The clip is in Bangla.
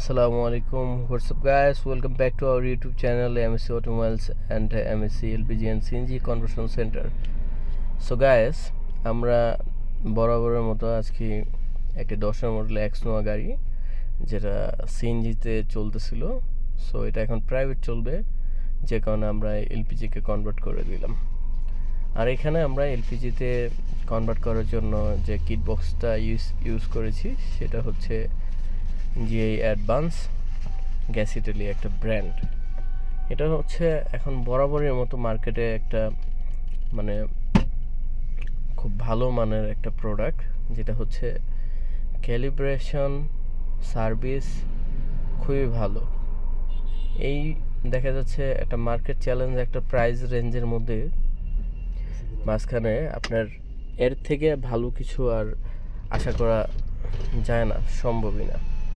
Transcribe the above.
Assalamu alaikum. What's up, guys? Welcome back to our YouTube channel MSC Automobiles and MSC LPG and CNG Conversion Center. So guys, আমরা বরাবরের মতো আজকে একটা 10 মডেল এক্সনোয়া গাড়ি যেটা সিএনজিতে চলতেছিল। সো এটা এখন প্রাইভেট চলবে, যে কারণে আমরা এলপিজিকে কনভার্ট করে দিলাম। আর এখানে আমরা এলপিজিতে কনভার্ট করার জন্য যে কিট বক্সটা ইউজ করেছি সেটা হচ্ছে জিআই অ্যাডভান্স গ্যাস ইটালি একটা ব্র্যান্ড। এটা হচ্ছে এখন বরাবরের মতো মার্কেটে একটা মানে খুব ভালো মানের একটা প্রোডাক্ট, যেটা হচ্ছে ক্যালিব্রেশন সার্ভিস খুবই ভালো। এই দেখা যাচ্ছে একটা মার্কেট চ্যালেঞ্জ, একটা প্রাইস রেঞ্জের মধ্যে মাঝখানে আপনার এর থেকে ভালো কিছু আর আশা করা যায় না, সম্ভবই না।